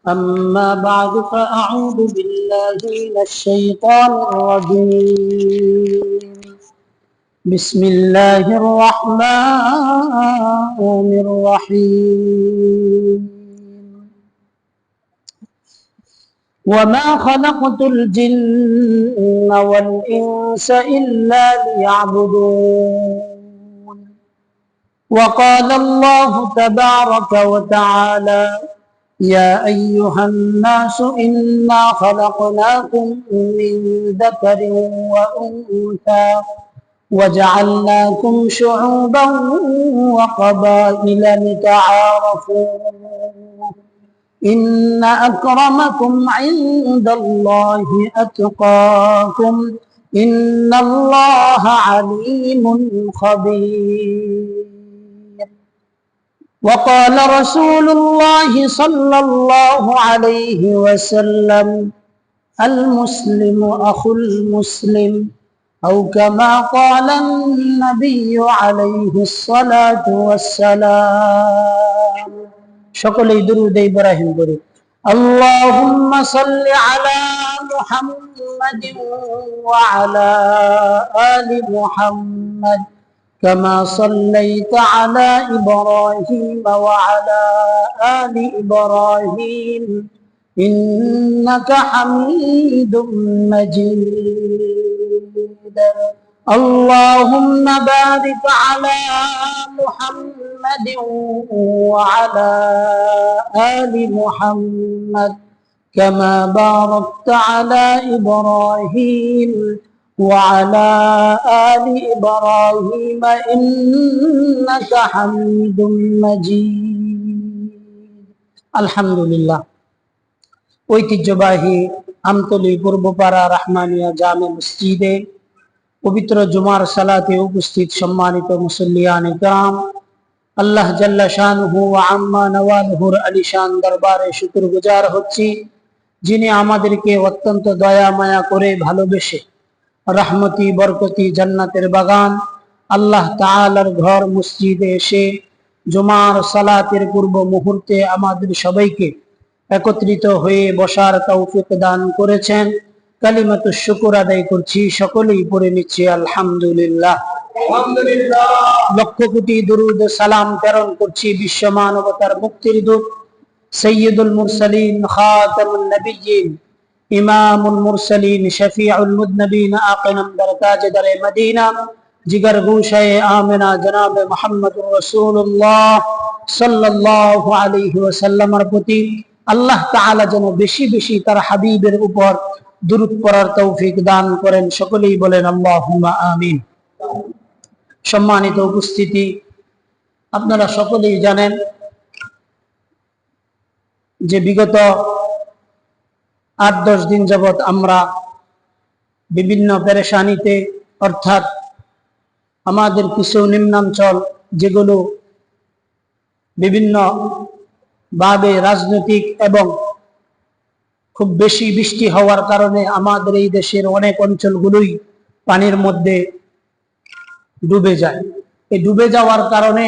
أما بعد فأعوذ بالله من الشيطان الرجيم. بسم الله الرحمن الرحيم. وما خلقت الجن والإنس إلا ليعبدون. وقال الله تبارك وتعالى: يا أيها الناس إنا خلقناكم من ذكر وأنثى وجعلناكم شعوبا وقبائل لتعارفوا إن أكرمكم عند الله أتقاكم إن الله عليم خبير. وقال رسول الله صلى الله عليه وسلم: المسلم أخو المسلم، أو كما قال النبي عليه الصلاة والسلام. সকলেই দুরূদ ইব্রাহিম পড়ি। اللهم صل على محمد وعلى آل محمد كما صليت على إبراهيم وعلى آل إبراهيم إنك حميد مجيد. اللهم بارك على محمد وعلى آل محمد كما باركت على إبراهيم وعلى آل إبراهيم إنك حميد مجيد. الحمد لله. ঐতিহ্যবাহী আমতলী পূর্বপাড়া রাহমানিয়া জামে মসজিদে পবিত্র জুমার সালাতে উপস্থিত সম্মানিত মুসল্লিয়ানে কিরাম, আল্লাহ জাল্লা শানুহু ওয়া আম্মা নওয়ালুহুর আলিশান দরবারে শুকরগুজার হচ্ছি, যিনি আমাদেরকে অত্যন্ত দয়া মায়া করে ভালোবেসে রহমতি বরকতি জান্নাতের বাগান আল্লাহ তাআলার ঘর মসজিদে এসে জুমার সালাতের পূর্ব মুহূর্তে আমাদের সবাইকে একত্রিত হয়ে বসার তৌফিক দান করেছেন। কালিমাতুশ শুকর আদায় করছি, সকলেই পড়ে নিচ্ছি আলহামদুলিল্লাহ। লক্ষ কোটি দুরূদ সালাম প্রেরণ করছি বিশ্ব মানবতার মুক্তির দূত সাইয়্যিদুল মুরসালিন খাতামুন নবিয়্যিন ইমামুল মুরসালিন শফিউল মুযনিবিন আকা নামদার তাজদারে মদিনা জিগর গোশায়ে আমিনা জনাব মুহাম্মদুর রাসূলুল্লাহ সাল্লাল্লাহু আলাইহি ওয়াসাল্লামের প্রতি আল্লাহ তাআলা যেন বেশি বেশি তার হাবিবের উপর দুরূদ পড়ার তৌফিক দান করেন। সকলেই বলেন আল্লাহুম্মা আমিন। সম্মানিত উপস্থিতি, আপনারা সকলেই জানেন যে বিগত ৮-১০ দিন যাবৎ আমরা বিভিন্ন পেরেশানিতে, অর্থাৎ আমাদের কিছু নিম্নাঞ্চল যেগুলো বিভিন্ন ভাবে রাজনৈতিক এবং খুব বেশি বৃষ্টি হওয়ার কারণে আমাদের এই দেশের অনেক অঞ্চলগুলোই পানির মধ্যে ডুবে যায়। এই ডুবে যাওয়ার কারণে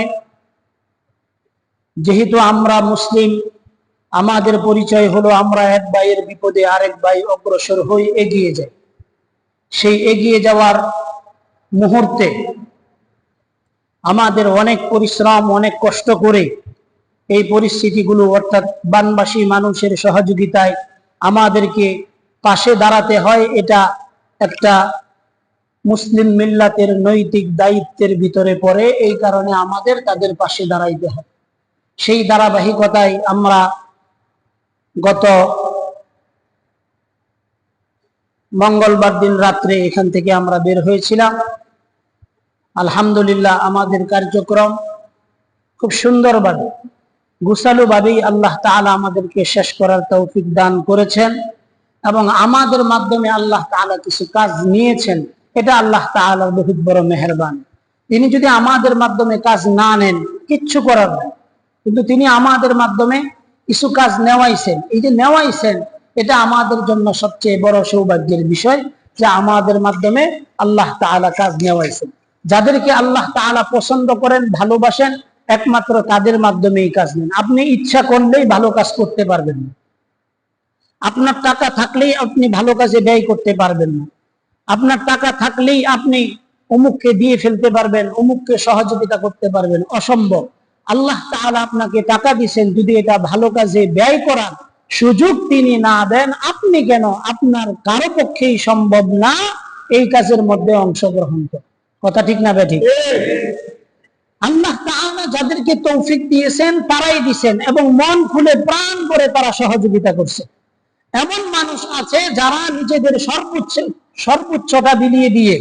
যেহেতু আমরা মুসলিম, আমাদের পরিচয় হলো আমরা এক ভাইয়ের বিপদে আরেক ভাই অগ্রসর হয়ে এগিয়ে যাই। সেই এগিয়ে যাওয়ার মুহূর্তে আমাদের অনেক পরিশ্রম, অনেক কষ্ট করে এই পরিস্থিতিগুলো, অর্থাৎ বানবাসী মানুষের সহযোগিতায় আমাদেরকে পাশে দাঁড়াতে হয়। এটা একটা মুসলিম মিল্লাতের নৈতিক দায়িত্বের ভিতরে পড়ে, এই কারণে আমাদের তাদের পাশে দাঁড়াইতে হয়। সেই ধারাবাহিকতায় আমরা গত মঙ্গলবার দিন রাত্রে এখান থেকে আমরা বের হয়েছিলাম। আলহামদুলিল্লাহ, আমাদের কার্যক্রম খুব সুন্দরভাবে গুছালো ভাবেই আল্লাহ তাআলা আমাদেরকে শেষ করার তৌফিক দান করেছেন এবং আমাদের মাধ্যমে আল্লাহ তাআলা কিছু কাজ নিয়েছেন। এটা আল্লাহ তাআলার বহুত বড় মেহেরবানি। তিনি যদি আমাদের মাধ্যমে কাজ না নেন, কিচ্ছু করার নেই, কিন্তু তিনি আমাদের মাধ্যমে কিছু কাজ নেওয়াইছেন। এই যে নেওয়াইছেন, এটা আমাদের জন্য সবচেয়ে বড় সৌভাগ্যের বিষয় যে আমাদের মাধ্যমে আল্লাহ তাআলা কাজ নেওয়াইছেন। যাদেরকে আল্লাহ তাআলা পছন্দ করেন, ভালোবাসেন, একমাত্র তাদের মাধ্যমে এই কাজ নেন। আপনি ইচ্ছা করলেই ভালো কাজ করতে পারবেন না, আপনার টাকা থাকলেই আপনি ভালো কাজে ব্যয় করতে পারবেন না। আপনার টাকা থাকলেই আপনি অমুককে দিয়ে ফেলতে পারবেন, অমুককে সহযোগিতা করতে পারবেন, অসম্ভব। আল্লাহ তাআলা আপনাকে টাকা দিয়েছেন, যদি এটা ভালো কাজে ব্যয় করার সুযোগ তিনি না দেন, আপনি কেন, আপনার কারো পক্ষেই সম্ভব না এই কাজের মধ্যে অংশগ্রহণ করা। কথা ঠিক না বেঠিক? আল্লাহ তাআলা যাদেরকে তৌফিক দিয়েছেন তারাই দিয়েছেন, এবং মন খুলে প্রাণ করে তারা সহযোগিতা করছে। এমন মানুষ আছে যারা নিজেদের সর্বোচ্চটা বিলিয়ে দিয়ে,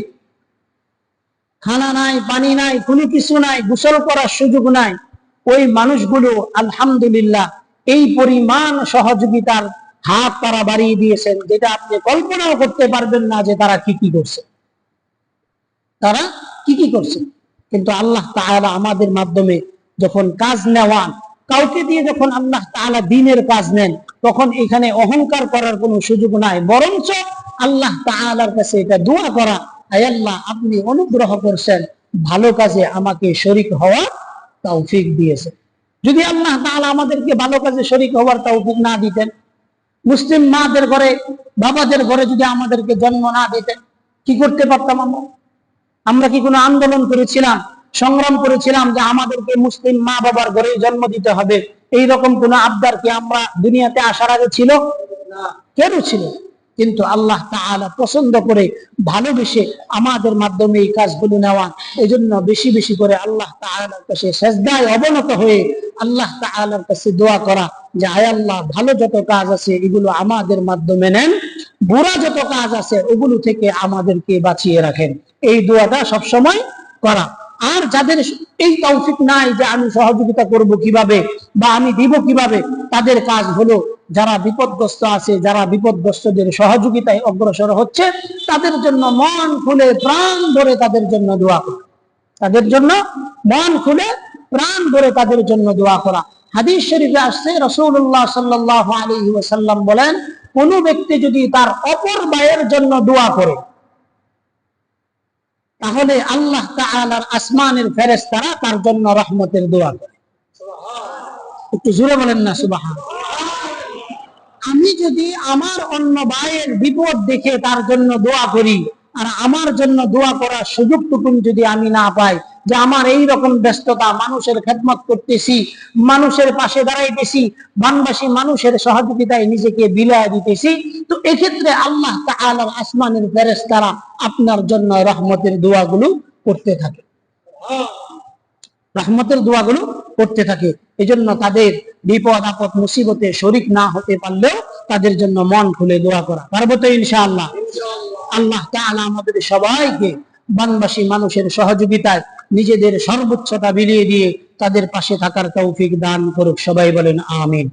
খানা নাই, পানি নাই, কোনো কিছু নাই, গোসল করার সুযোগ নাই, ওই মানুষগুলো আলহামদুলিল্লাহ এই পরিমাণ সহযোগিতার হাত তারা বাড়িয়ে দিয়েছেন, যেটা আপনি কল্পনাও করতে পারবেন না যে তারা কি কি করছে, তারা কি কি করছে। কিন্তু আল্লাহ তাআলা আমাদের মাধ্যমে যখন কাজ নেওয়ান, কাউকে দিয়ে যখন আল্লাহ তাআলা দ্বীনের কাজ নেন, তখন এখানে অহংকার করার কোনো সুযোগ নাই, বরঞ্চ আল্লাহ তাআলার কাছে এটা দোয়া করা, আয় আল্লাহ আপনি অনুগ্রহ করছেন, ভালো কাজে আমাকে শরীক হওয়ার তৌফিক দিয়েছেন। যদি আল্লাহ তাআলা আমাদেরকে ভালো কাজে শরীক হওয়ার তৌফিক না দিতেন, মুসলিম মাদের ঘরে, বাবাদের ঘরে যদি আমাদেরকে জন্ম না দিতেন, কি করতে পারতাম আমরা? আমরা কি কোনো আন্দোলন করেছিলাম, সংগ্রাম করেছিলাম যে আমাদেরকে মুসলিম মা বাবার ঘরে জন্ম দিতে হবে? এইরকম কোন আবদার কি আমরা দুনিয়াতে আসার আগে ছিল? কেন ছিল? কিন্তু আল্লাহ তাআলা পছন্দ করে, ভালোবেসে আমাদের মাধ্যমে এই কাজগুলো নেওয়া। এই জন্য বেশি বেশি করে আল্লাহ তাআলার কাছে সেজদায় অবনত হয়ে আল্লাহ তাআলার কাছে দোয়া করা যে আয় আল্লাহ, ভালো যত কাজ আছে এগুলো আমাদের মাধ্যমে নেন, বুরা যত কাজ আছে ওগুলো থেকে আমাদেরকে বাঁচিয়ে রাখেন। এই দোয়াটা সবসময় করা। আর যাদের এই তৌফিক নাই যে আমি সহযোগিতা করব কিভাবে বা আমি দিব কিভাবে, তাদের কাজ হলো যারা বিপদগ্রস্ত আছে, যারা বিপদগ্রস্তদের সহযোগিতায় অগ্রসর হচ্ছে, তাদের জন্য মন খুলে প্রাণ ভরে তাদের জন্য দোয়া করা। তাদের জন্য মন খুলে প্রাণ ভরে তাদের জন্য দোয়া করা। হাদিস শরীফে আসছে, রাসূলুল্লাহ সাল্লাল্লাহু আলাইহি ওয়াসাল্লাম বলেন, কোন ব্যক্তি যদি তার অপর ভাইয়ের জন্য দোয়া করে, তাহলে আল্লাহ তাআলার আসমানের ফেরেশতারা তার জন্য রহমতের দোয়া করে। একটু জোরে বলেন না সুবহানাল্লাহ। আমি যদি আমার অন্য ভাইয়ের বিপদ দেখে তার জন্য দোয়া করি, আর আমার জন্য দোয়া করার সুযোগটুকু যদি আমি না পাই, যে আমার এই রকম ব্যস্ততা, মানুষের খেদমত করতেছি, মানুষের পাশে দাঁড়াইতেছি, বানবাসী মানুষের সহযোগিতায় নিজেকে বিলিয়ে দিতেছি, তো এক্ষেত্রে আল্লাহ তাআলার আসমানের ফেরেশতারা আপনার জন্য রহমতের দোয়াগুলো করতে থাকে, রহমতের দোয়াগুলো করতে থাকে। এজন্য তাদের বিপদ আপদ মুসিবতে শরীক না হতে পারলেও তাদের জন্য মন খুলে দোয়া করা। পারবো তো ইনশাআল্লাহ? আল্লাহ তাআলা আমাদের সবাইকে বানবাসী মানুষের সহযোগিতায় নিজেদের সর্বোচ্চতা বিলিয়ে দিয়ে তাদের পাশে থাকার তৌফিক দান করুক। সবাই বলেন আমিন।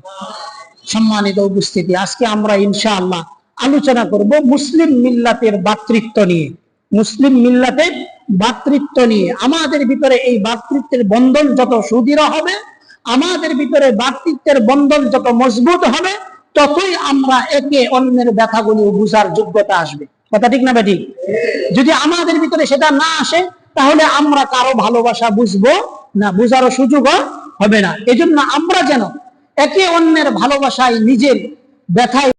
সম্মানিত উপস্থিতি, আজকে আমরা ইনশাআল্লাহ আলোচনা করব মুসলিম মিল্লাতের ভ্রাতৃত্ব নিয়ে। মুসলিম মিল্লাতের ভ্রাতৃত্ব নিয়ে। আমাদের ভিতরে এই ভ্রাতৃত্বের বন্ধন যত সুদৃঢ় হবে, আমাদের ভিতরে ভ্রাতৃত্বের বন্ধন যত মজবুত হবে, ততই আমরা একে অন্যের ব্যথাগুলো বুঝার যোগ্যতা আসবে। কথা ঠিক না বেঠিক? যদি আমাদের ভিতরে সেটা না আসে, তাহলে আমরা কারো ভালোবাসা বুঝবো না, বুঝারও সুযোগও হবে না। এজন্য আমরা যেন একে অন্যের ভালোবাসায়, নিজের ব্যথায়